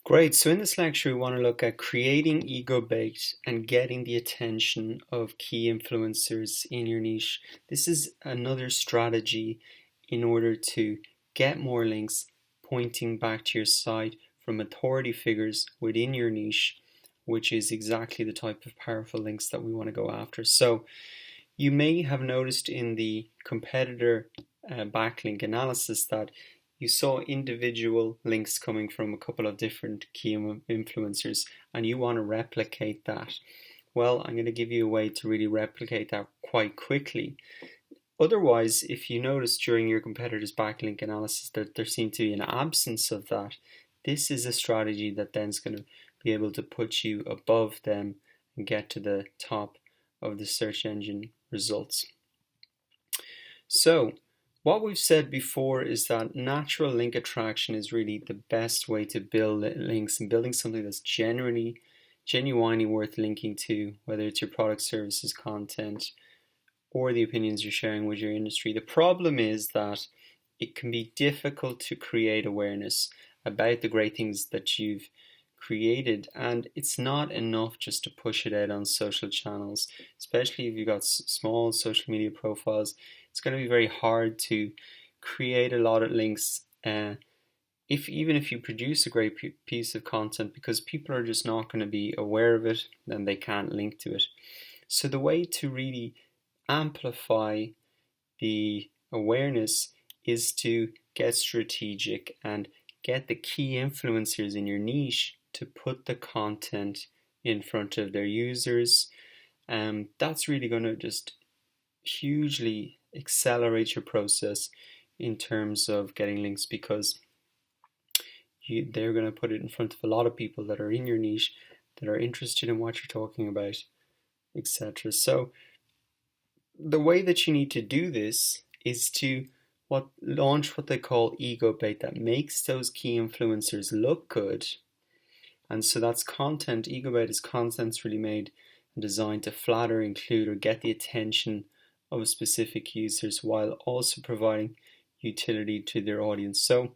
Great. So in this lecture, we want to look at creating ego bait and getting the attention of key influencers in your niche. This is another strategy in order to get more links pointing back to your site from authority figures within your niche, which is exactly the type of powerful links that we want to go after. So you may have noticed in the competitor backlink analysis that you saw individual links coming from a couple of different key influencers, and you want to replicate that. Well, I'm going to give you a way to really replicate that quite quickly. Otherwise, if you notice during your competitor's backlink analysis that there seemed to be an absence of that, this is a strategy that then is going to be able to put you above them and get to the top of the search engine results. So, what we've said before is that natural link attraction is really the best way to build links, and building something that's genuinely worth linking to, whether it's your product, services, content, or the opinions you're sharing with your industry. The problem is that it can be difficult to create awareness about the great things that you've created, and it's not enough just to push it out on social channels, especially if you've got small social media profiles. It's going to be very hard to create a lot of links even if you produce a great piece of content, because people are just not going to be aware of it and they can't link to it. So the way to really amplify the awareness is to get strategic and get the key influencers in your niche to put the content in front of their users. That's really going to just hugely accelerate your process in terms of getting links, because they're going to put it in front of a lot of people that are in your niche, that are interested in what you're talking about, etc. So the way that you need to do this is to launch what they call ego bait, that makes those key influencers look good. And so that's content. Ego bait is content's really made and designed to flatter, include, or get the attention of specific users while also providing utility to their audience. So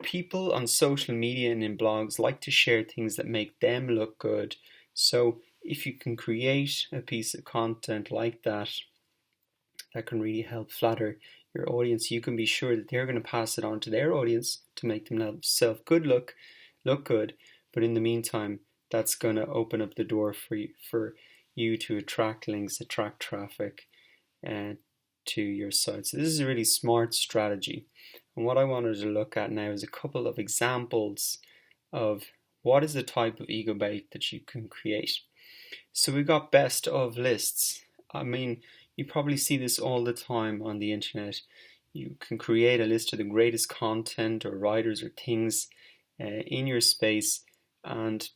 people on social media and in blogs like to share things that make them look good. So if you can create a piece of content like that can really help flatter your audience, you can be sure that they're going to pass it on to their audience to make themselves look good. But in the meantime, that's going to open up the door for you to attract links, attract traffic to your site. So this is a really smart strategy. And what I wanted to look at now is a couple of examples of what is the type of ego bait that you can create. So we've got best of lists. I mean, you probably see this all the time on the internet. You can create a list of the greatest content or writers or things in your space, and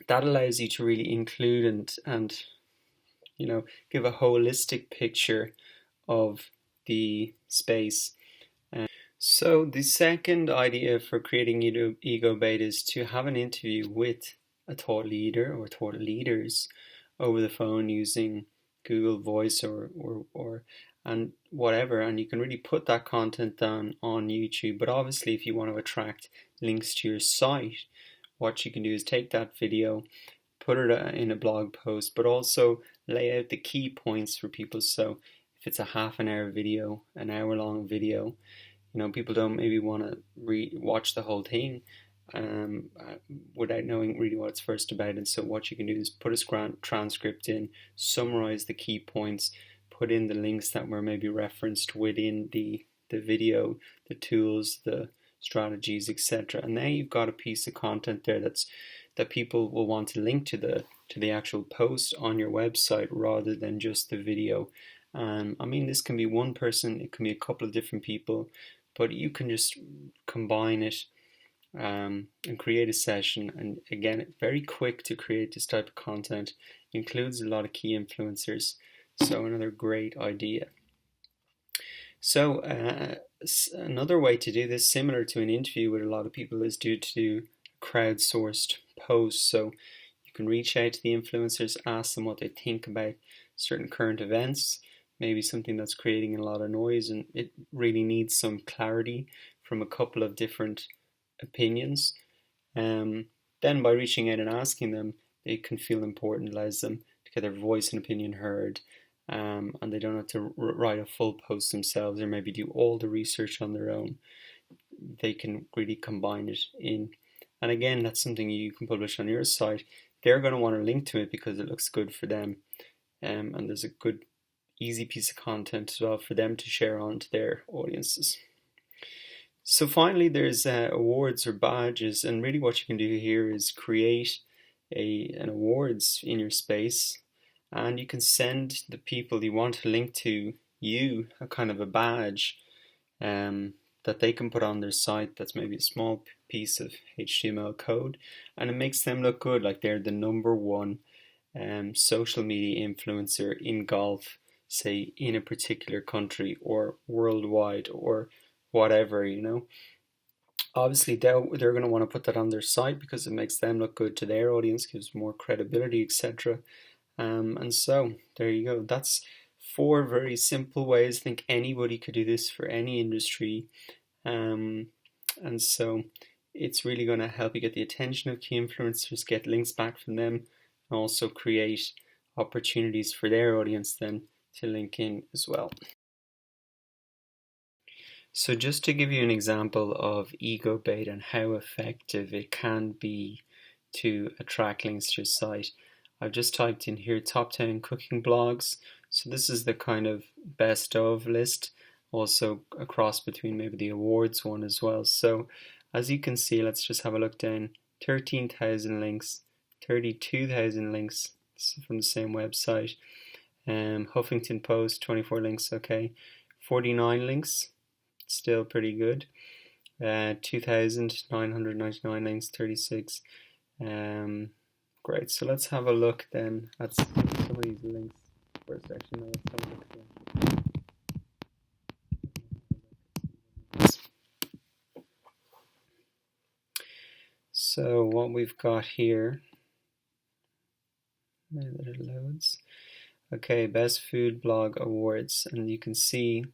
that allows you to really include and give a holistic picture of the space. So the second idea for creating ego bait is to have an interview with a thought leader or thought leaders over the phone using Google Voice or and whatever, and you can really put that content down on YouTube. But obviously, if you want to attract links to your site, what you can do is take that video, put it in a blog post, but also lay out the key points for people. So if it's a half an hour video, an hour long video, people don't maybe want to watch the whole thing without knowing really what it's first about. And so what you can do is put a transcript in, summarize the key points, put in the links that were maybe referenced within the video, the tools, the strategies, etc. And now you've got a piece of content there that people will want to link to the actual post on your website rather than just the video. I mean, this can be one person, it can be a couple of different people, but you can just combine it and create a session. And again, it's very quick to create this type of content. It includes a lot of key influencers. So another great idea. So another way to do this, similar to an interview with a lot of people, is to do crowdsourced posts. So you can reach out to the influencers, ask them what they think about certain current events, maybe something that's creating a lot of noise and it really needs some clarity from a couple of different opinions. Then by reaching out and asking them, they can feel important, allows them to get their voice and opinion heard, and they don't have to write a full post themselves or maybe do all the research on their own. They can really combine it in. And again, that's something you can publish on your site. They're going to want to link to it because it looks good for them. And there's a good, easy piece of content as well for them to share on to their audiences. So finally, there's awards or badges, and really what you can do here is create an awards in your space, and you can send the people you want to link to you a kind of a badge that they can put on their site. That's maybe a small piece of HTML code, and it makes them look good, like they're the #1 social media influencer in golf, say in a particular country or worldwide or whatever, you know. Obviously they're going to want to put that on their site because it makes them look good to their audience, gives more credibility, etc. And so there you go. That's 4 very simple ways. I think anybody could do this for any industry. And so it's really going to help you get the attention of key influencers, get links back from them, and also create opportunities for their audience then to link in as well. So just to give you an example of ego bait and how effective it can be to attract links to your site, I've just typed in here top 10 cooking blogs. So this is the kind of best of list, also a cross between maybe the awards one as well. So as you can see, let's just have a look down. 13,000 links, 32,000 links from the same website. Huffington Post, 24 links, okay. 49 links, still pretty good. 2,999 links, 36. Great, so let's have a look then at some of these links. First section, let's have a look here. So what we've got here, now that it loads. Okay, Best Food Blog Awards, and you can see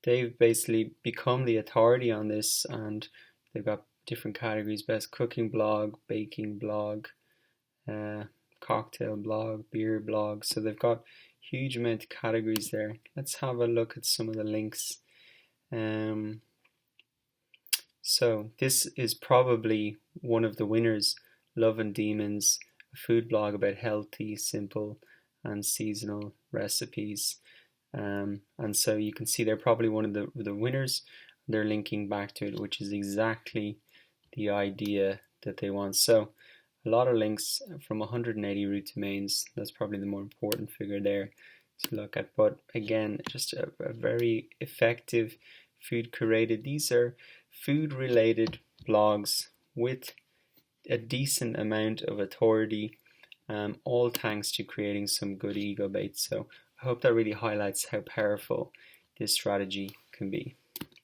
they've basically become the authority on this, and they've got different categories: best cooking blog, baking blog, cocktail blog, beer blog. So they've got huge amount of categories there. Let's have a look at some of the links. So this is probably one of the winners, Love and Demons, a food blog about healthy, simple and seasonal recipes. And so you can see they're probably one of the winners. They're linking back to it, which is exactly the idea that they want. So a lot of links from 180 root domains. That's probably the more important figure there to look at. But again, just a very effective food curated. These are food related blogs with a decent amount of authority, all thanks to creating some good ego bait. So I hope that really highlights how powerful this strategy can be.